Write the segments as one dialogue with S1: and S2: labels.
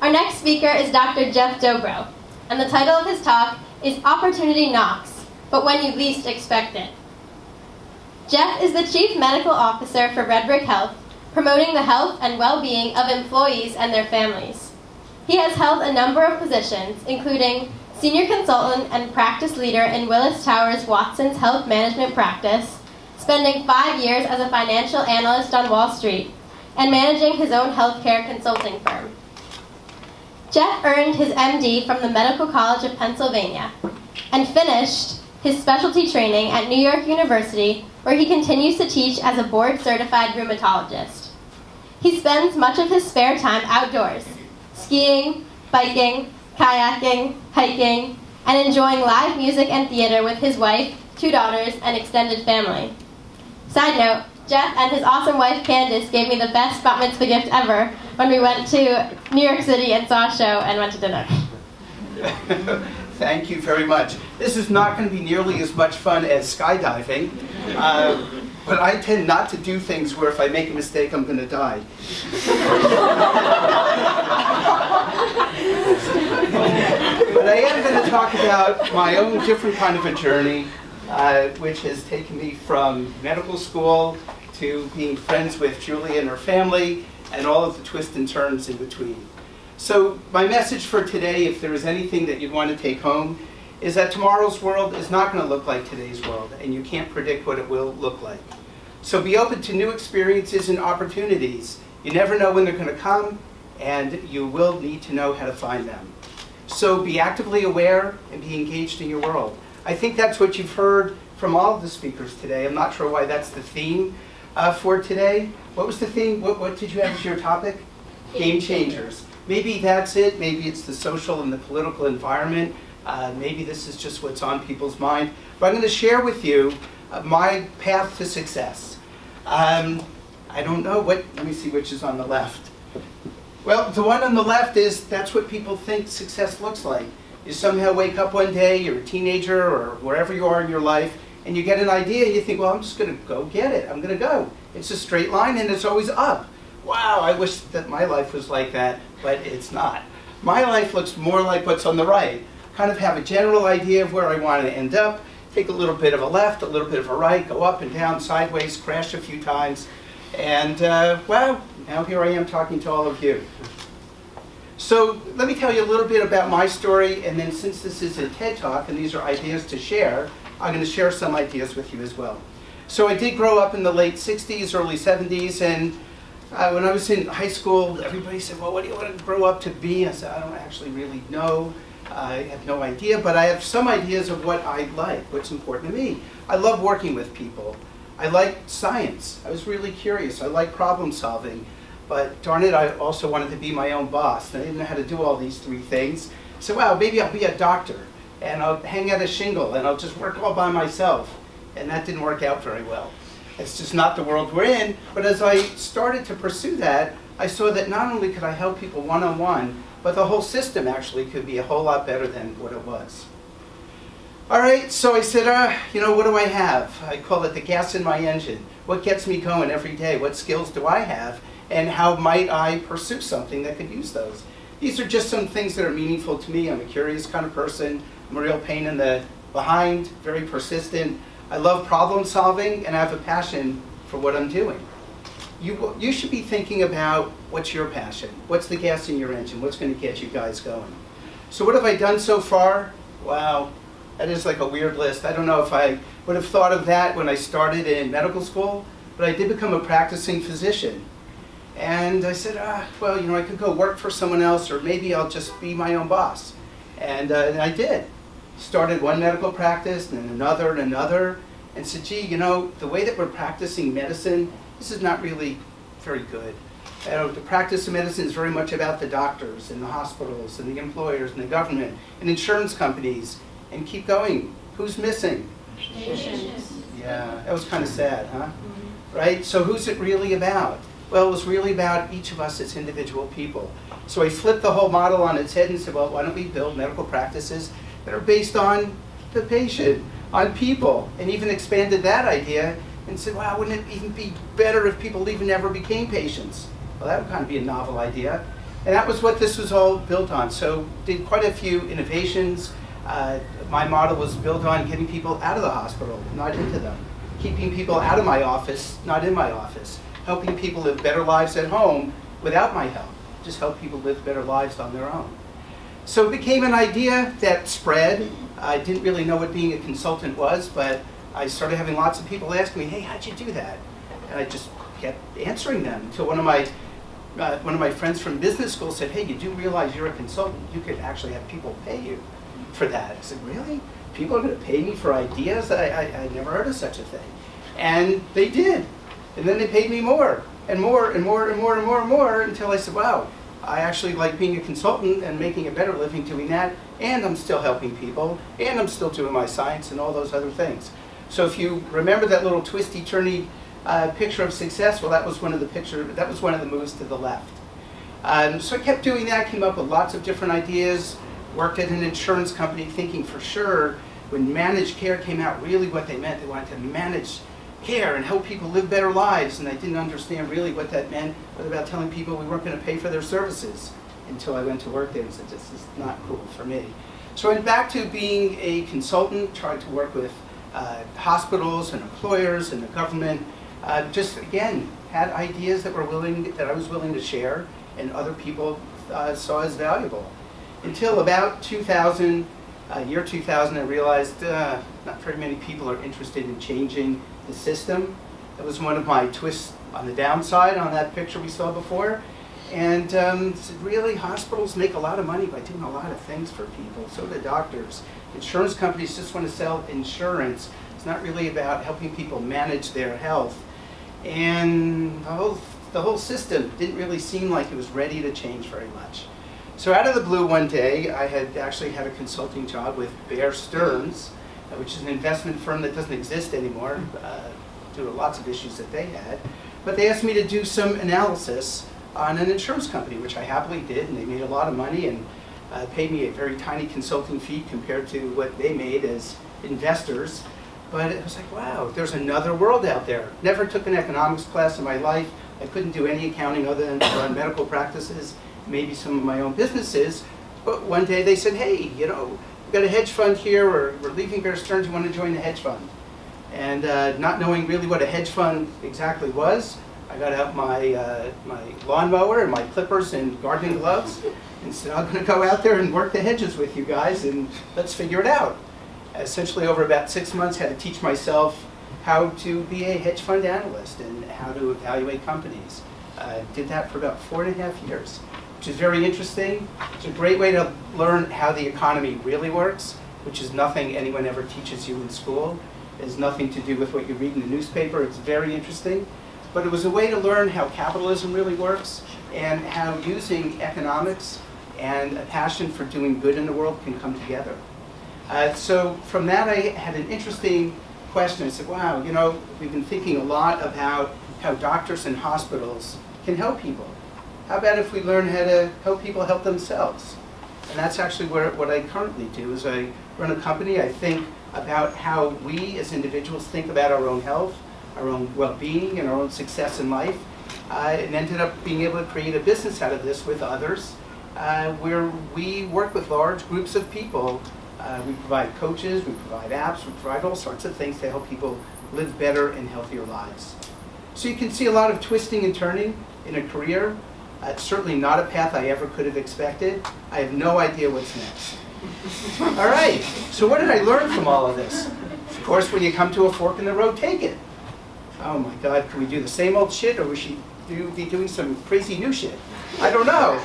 S1: Our next speaker is Dr. Jeff Dobro, and the title of his talk is Opportunity Knocks, but When You Least Expect It. Jeff is the Chief Medical Officer for Red Brick Health, promoting the health and well-being of employees and their families. He has held a number of positions, including Senior Consultant and Practice Leader in Willis Towers Watson's Health Management Practice, spending 5 years as a financial analyst on Wall Street, and managing his own healthcare consulting firm. Jeff earned his MD from the Medical College of Pennsylvania and finished his specialty training at New York University, where he continues to teach as a board-certified rheumatologist. He spends much of his spare time outdoors, skiing, biking, kayaking, hiking, and enjoying live music and theater with his wife, 2 daughters, and extended family. Side note, Jeff and his awesome wife Candace gave me the best bat mitzvah gift ever when we went to New York City and saw a show and went to dinner.
S2: Thank you very much. This is not going to be nearly as much fun as skydiving, but I tend not to do things where if I make a mistake I'm going to die. But I am going to talk about my own different kind of a journey, which has taken me from medical school to being friends with Julie and her family, and all of the twists and turns in between. So my message for today, if there is anything that you'd want to take home, is that tomorrow's world is not going to look like today's world, and you can't predict what it will look like. So be open to new experiences and opportunities. You never know when they're going to come, and you will need to know how to find them. So be actively aware and be engaged in your world. I think that's what you've heard from all of the speakers today. I'm not sure why that's the theme for today. What was the theme? What did you have as your topic? Game changers. Maybe that's it. Maybe it's the social and the political environment. Maybe this is just what's on people's mind. But I'm going to share with you my path to success. I don't know let me see which is on the left. Well, the one on the left is, that's what people think success looks like. You somehow wake up one day, you're a teenager or wherever you are in your life, and you get an idea and you think, well, I'm just going to go get it. I'm going to go. It's a straight line and it's always up. Wow, I wish that my life was like that, but it's not. My life looks more like what's on the right. Kind of have a general idea of where I want to end up, take a little bit of a left, a little bit of a right, go up and down, sideways, crash a few times, and well, now here I am talking to all of you. So let me tell you a little bit about my story, and then since this is a TED Talk and these are ideas to share, I'm going to share some ideas with you as well. So I did grow up in the late 60s, early 70s, and when I was in high school, everybody said, well, what do you want to grow up to be? I said, I don't actually really know. I have no idea, but I have some ideas of what I like, what's important to me. I love working with people. I like science. I was really curious. I like problem solving. But darn it, I also wanted to be my own boss. I didn't know how to do all these 3 things. So, wow, maybe I'll be a doctor, and I'll hang out a shingle, and I'll just work all by myself. And that didn't work out very well. It's just not the world we're in. But as I started to pursue that, I saw that not only could I help people one-on-one, but the whole system actually could be a whole lot better than what it was. All right, so I said, what do I have? I call it the gas in my engine. What gets me going every day? What skills do I have? And how might I pursue something that could use those? These are just some things that are meaningful to me. I'm a curious kind of person. I'm a real pain in the behind, very persistent. I love problem solving, and I have a passion for what I'm doing. You should be thinking about what's your passion, what's the gas in your engine, what's going to get you guys going. So what have I done so far? Wow, that is like a weird list. I don't know if I would have thought of that when I started in medical school, but I did become a practicing physician. And I said, well, I could go work for someone else, or maybe I'll just be my own boss. And I did. Started one medical practice, and then another, and said, gee, the way that we're practicing medicine, this is not really very good. The practice of medicine is very much about the doctors and the hospitals and the employers and the government and insurance companies. And keep going. Who's missing?
S1: Patients.
S2: Yeah, that was kind of sad, huh? Mm-hmm. Right? So who's it really about? Well, it was really about each of us as individual people. So I flipped the whole model on its head and said, well, why don't we build medical practices that are based on the patient, on people, and even expanded that idea and said, wow, wouldn't it even be better if people even never became patients? Well, that would kind of be a novel idea. And that was what this was all built on. So did quite a few innovations. My model was built on getting people out of the hospital, not into them. Keeping people out of my office, not in my office. Helping people live better lives at home without my help. Just help people live better lives on their own. So it became an idea that spread. I didn't really know what being a consultant was, but I started having lots of people ask me, hey, how'd you do that? And I just kept answering them until one of my friends from business school said, hey, you do realize you're a consultant. You could actually have people pay you for that. I said, really? People are going to pay me for ideas? I never heard of such a thing. And they did. And then they paid me more and more and more and more and more and more until I said, wow, I actually like being a consultant and making a better living doing that, and I'm still helping people, and I'm still doing my science and all those other things. So if you remember that little twisty, turny picture of success, well, that was one of the moves to the left. So I kept doing that, came up with lots of different ideas, worked at an insurance company thinking for sure when managed care came out really what they meant. They wanted to manage care and help people live better lives, and I didn't understand really what that meant. It was about telling people we weren't going to pay for their services until I went to work there and said, this is not cool for me. So I went back to being a consultant, tried to work with hospitals and employers and the government. Just again, had ideas that I was willing to share and other people saw as valuable. Until about 2000, year 2000, I realized not very many people are interested in changing the system. That was one of my twists on the downside on that picture we saw before. And really, hospitals make a lot of money by doing a lot of things for people. So do doctors. Insurance companies just want to sell insurance. It's not really about helping people manage their health. And the whole system didn't really seem like it was ready to change very much. So out of the blue one day, I had actually had a consulting job with Bear Stearns, which is an investment firm that doesn't exist anymore due to lots of issues that they had. But they asked me to do some analysis on an insurance company, which I happily did, and they made a lot of money and paid me a very tiny consulting fee compared to what they made as investors. But it was like, wow, there's another world out there. Never took an economics class in my life. I couldn't do any accounting other than to run medical practices, maybe some of my own businesses. But one day they said, hey, you know, we've got a hedge fund here, or we're leaving Bear Stearns, you want to join the hedge fund? And not knowing really what a hedge fund exactly was, I got out my lawnmower and my clippers and gardening gloves and said, I'm going to go out there and work the hedges with you guys and let's figure it out. Essentially over about 6 months, had to teach myself how to be a hedge fund analyst and how to evaluate companies. Did that for about 4.5 years, which is very interesting. It's a great way to learn how the economy really works, which is nothing anyone ever teaches you in school. It has nothing to do with what you read in the newspaper. It's very interesting. But it was a way to learn how capitalism really works and how using economics and a passion for doing good in the world can come together. So from that, I had an interesting question. I said, wow, you know, we've been thinking a lot about how doctors and hospitals can help people. How about if we learn how to help people help themselves? And that's actually what I currently do. Is I run a company. I think about how we as individuals think about our own health, our own well-being, and our own success in life. And ended up being able to create a business out of this with others, where we work with large groups of people. We provide coaches, we provide apps, we provide all sorts of things to help people live better and healthier lives. So you can see a lot of twisting and turning in a career. It's certainly not a path I ever could have expected. I have no idea what's next. All right, so what did I learn from all of this? Of course, when you come to a fork in the road, take it. Oh my God, can we do the same old shit, or we should be doing some crazy new shit? I don't know.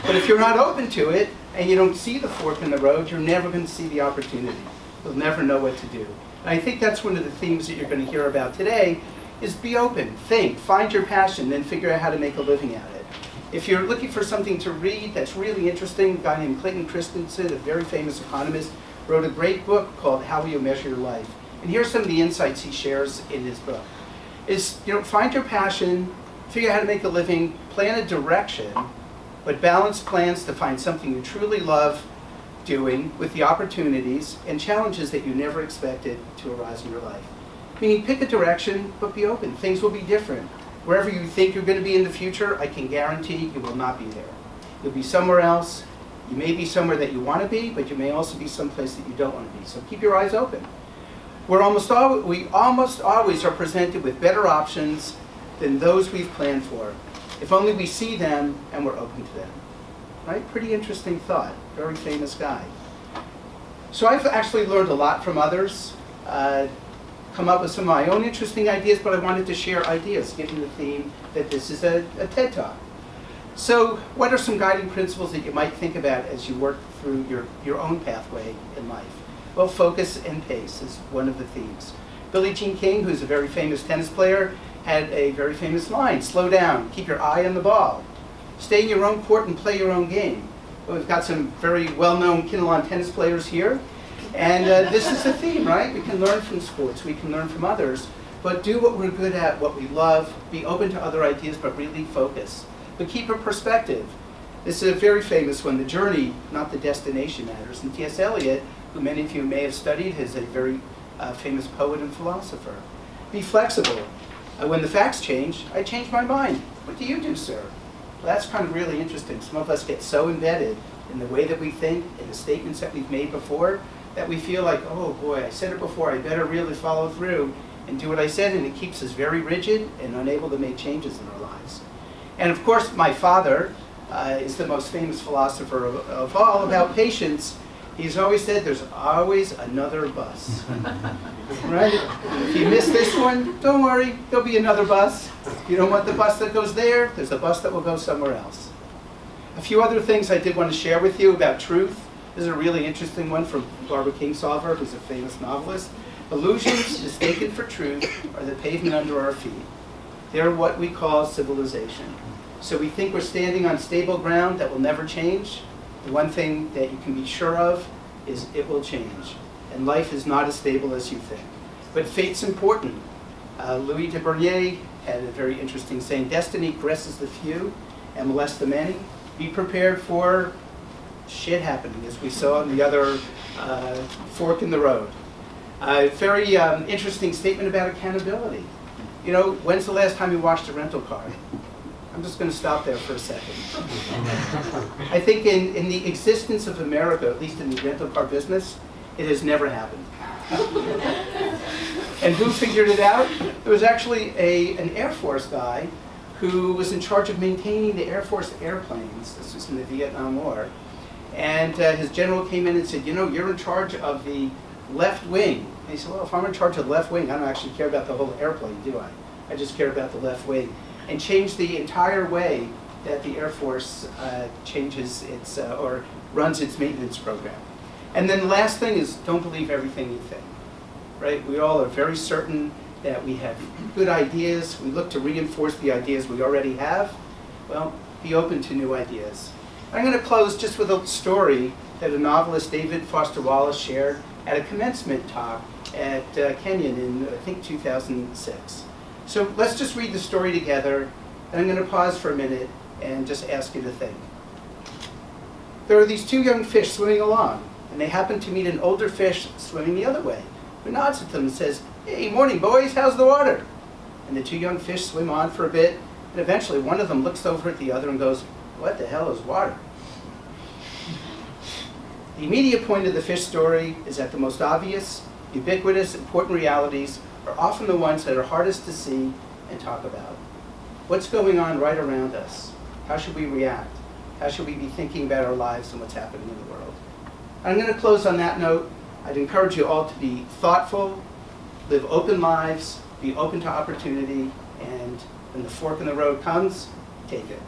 S2: But if you're not open to it, and you don't see the fork in the road, you're never going to see the opportunity. You'll never know what to do. And I think that's one of the themes that you're going to hear about today, is be open, think, find your passion, then figure out how to make a living at it. If you're looking for something to read that's really interesting, a guy named Clayton Christensen, a very famous economist, wrote a great book called How Will You Measure Your Life? And here's some of the insights he shares in his book. Is, you know, find your passion, figure out how to make a living, plan a direction, but balance plans to find something you truly love doing with the opportunities and challenges that you never expected to arise in your life. Meaning, pick a direction, but be open. Things will be different. Wherever you think you're going to be in the future, I can guarantee you will not be there. You'll be somewhere else. You may be somewhere that you want to be, but you may also be someplace that you don't want to be. So keep your eyes open. We almost always are presented with better options than those we've planned for, if only we see them and we're open to them. Right? Pretty interesting thought. Very famous guy. So I've actually learned a lot from others, come up with some of my own interesting ideas, but I wanted to share ideas, given the theme that this is a TED Talk. So what are some guiding principles that you might think about as you work through your own pathway in life? Well, focus and pace is one of the themes. Billie Jean King, who's a very famous tennis player, had a very famous line: slow down, keep your eye on the ball. Stay in your own court and play your own game. Well, we've got some very well-known Kinnelon tennis players here. And this is the theme, right? We can learn from sports, we can learn from others, but do what we're good at, what we love, be open to other ideas, but really focus. But keep a perspective. This is a very famous one: the journey, not the destination, matters. And T.S. Eliot, who many of you may have studied, is a very famous poet and philosopher. Be flexible. When the facts change, I change my mind. What do you do, sir? Well, that's kind of really interesting. Some of us get so embedded in the way that we think, in the statements that we've made before, that we feel like, oh boy, I said it before, I better really follow through and do what I said, and it keeps us very rigid and unable to make changes in our lives. And of course, my father is the most famous philosopher of all about patience. He's always said, there's always another bus. Right? If you miss this one, don't worry, there'll be another bus. If you don't want the bus that goes there, there's a bus that will go somewhere else. A few other things I did want to share with you about truth. This is a really interesting one from Barbara Kingsolver, who's a famous novelist. Illusions mistaken for truth are the pavement under our feet. They're what we call civilization. So we think we're standing on stable ground that will never change. The one thing that you can be sure of is it will change. And life is not as stable as you think. But fate's important. Louis de Bernier had a very interesting saying: destiny caresses the few and molests the many. Be prepared for shit happening, as we saw in the other fork in the road. A very interesting statement about accountability. You know, when's the last time you washed a rental car? I'm just going to stop there for a second. I think in the existence of America, at least in the rental car business, it has never happened. And who figured it out? There was actually an Air Force guy who was in charge of maintaining the Air Force airplanes. This was in the Vietnam War. And his general came in and said, you know, you're in charge of the left wing. And he said, well, if I'm in charge of the left wing, I don't actually care about the whole airplane, do I? I just care about the left wing. And changed the entire way that the Air Force changes its, or runs its maintenance program. And then the last thing is, don't believe everything you think, right? We all are very certain that we have good ideas. We look to reinforce the ideas we already have. Well, be open to new ideas. I'm going to close just with a story that a novelist, David Foster Wallace, shared at a commencement talk at Kenyon in, I think, 2006. So let's just read the story together, and I'm going to pause for a minute and just ask you to think. There are these two young fish swimming along, and they happen to meet an older fish swimming the other way, who nods at them and says, hey, morning boys, how's the water? And the two young fish swim on for a bit, and eventually one of them looks over at the other and goes, what the hell is water? The immediate point of the fish story is that the most obvious, ubiquitous, important realities are often the ones that are hardest to see and talk about. What's going on right around us? How should we react? How should we be thinking about our lives and what's happening in the world? I'm going to close on that note. I'd encourage you all to be thoughtful, live open lives, be open to opportunity, and when the fork in the road comes, take it.